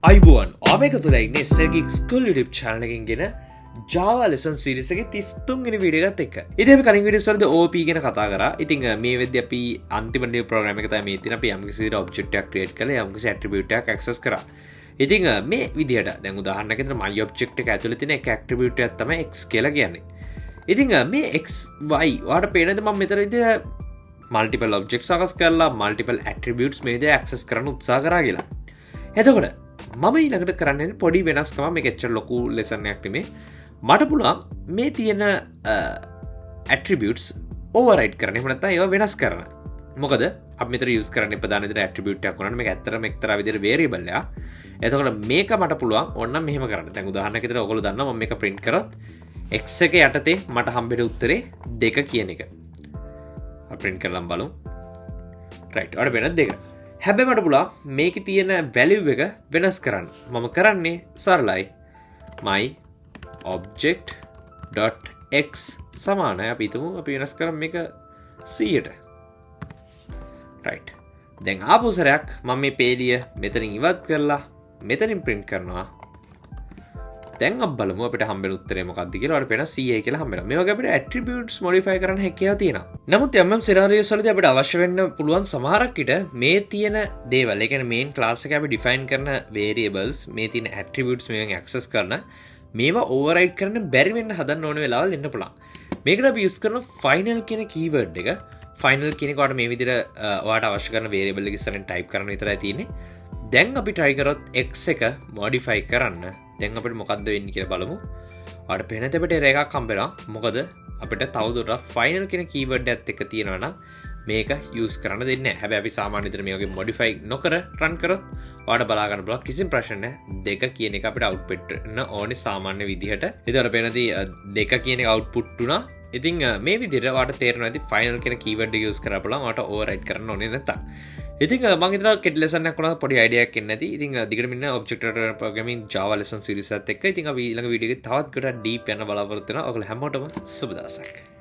අයිබෝන් ආමක තුළ ඉන්න SL Geek YouTube channel එකකින් ගෙන Java lesson series එකේ 33 වෙනි වීඩියෝ එකත් එක්ක. ඉතින් අපි කලින් වීඩියෝස් වලදී OP ගැන කතා කරා. ඉතින් මේ වෙද්දී අපි අන්තිම new program එක තමයි මේ තියෙන. අපි යම්කිසි object එකක් create කරලා යම්කිසි attribute එකක් access කරා. ඉතින් මේ විදිහට දැන් උදාහරණයක් විදිහට my object එක ඇතුලේ තියෙන එක attribute එකක් තමයි x කියලා කියන්නේ. ඉතින් මේ x y ඔයාලට පේනද මම මෙතන විදිහට multiple objects සකස් කරලා multiple attributes මේ විදිහට access කරන්න උත්සාහ කරා කියලා. එතකොට මම ඊළඟට කරන්නේ පොඩි වෙනස්කමක් මේක එච්චර ලොකු ලෙසන් එකක් නෙමෙයි මට පුළුවන් මේ තියෙන attributes override කරන්න එහෙම නැත්නම් ඒවා වෙනස් කරන්න මොකද අපි මෙතන use කරන්නේ ප්‍රධාන විදිහට attribute එකක් කරන්න මේක ඇත්තටම එක්තරා විදිහට variable එකක් එතකොට මේක මට පුළුවන් ඕනනම් මෙහෙම කරන්න දැන් උදාහරණයක් විදිහට ඔයගොල්ලෝ දන්නවා මම මේක print කරොත් x එක යටතේ මට හම්බෙන උත්තරේ 2 කියන එක අපි print කරලා බලමු right ඔයාලට වෙනද 2 හැබැයි මට පුළුවන් මේකේ තියෙන value එක වෙනස් කරන්න. මම කරන්නේ සරලයි. my object.x සමානයි අපි හිතමු අපි වෙනස් කරමු මේක 100ට. right. දැන් ආපහු සරයක් මම මේ පේලිය මෙතනින් ඉවත් කරලා මෙතනින් print කරනවා. දැන් අපි බලමු අපිට හම්බෙන උත්තරේ මොකක්ද කියලා. අපිට වෙන CA කියලා හම්බෙනවා. මේ වගේ අපිට attributes modify කරන්න හැකියාව තියෙනවා. නමුත් යම් scenarios වලදී අපිට අවශ්‍ය වෙන්න පුළුවන් සමහරක් විට මේ තියෙන දේවල්, ඒ කියන්නේ main class එකේ අපි define කරන variables, මේ තියෙන attributes මේවෙන් access කරන මේවා override කරන්න බැරි වෙන්න හදන්න ඕන වෙලාවල් එන්න පුළුවන්. මේකට අපි use කරන final කියන keyword එක. final කියන එක ඔයාලට මේ විදිහට ඔයාලට අවශ්‍ය කරන variable එක ඉස්සරහින් type කරන්න විතරයි තියෙන්නේ. දැන් අපි try කරොත් x එක modify කරන්න දැන් අපිට මොකද්ද වෙන්නේ කියලා බලමු. ඔයාලට පේන දෙපට error එකක් හම්බෙනවා. මොකද අපිට තවදුරටත් final කියන keyword එකත් එක්ක තියෙනවා නම් මේක use කරන්න දෙන්නේ නැහැ. හැබැයි අපි සාමාන්‍ය විදිහට මේ වගේ modify නොකර run කරොත් ඔයාලට බලා ගන්න පුළුවන් කිසිම ප්‍රශ්න නැහැ. 2 කියන එක අපිට output වෙන්න ඕනේ සාමාන්‍ය විදිහට. ඒතකොට පේනදී 2 කියන එක output වුණා. ඉතින් මේ විදිහට ඔයාලට තේරෙනවා ඇති final කියන keyword එක use කරලා බලන්න ඔයාලට override කරන්න ඕනේ නැත්තම්. ඉතින් මම හිතනවා කෙටි ලෙසන් එකක් වුණා පොඩි idea එකක් එන්න ඇති. ඉතින් දිගටම ඉන්න object oriented programming Java lesson series එකත් එක්ක ඉතින් අපි ඊළඟ වීඩියෝ එකේ තවත් ගොඩක් deep යන බලාපොරොත්තු වෙනවා. ඔයගොල්ලෝ හැමෝටම සුබ දවසක්.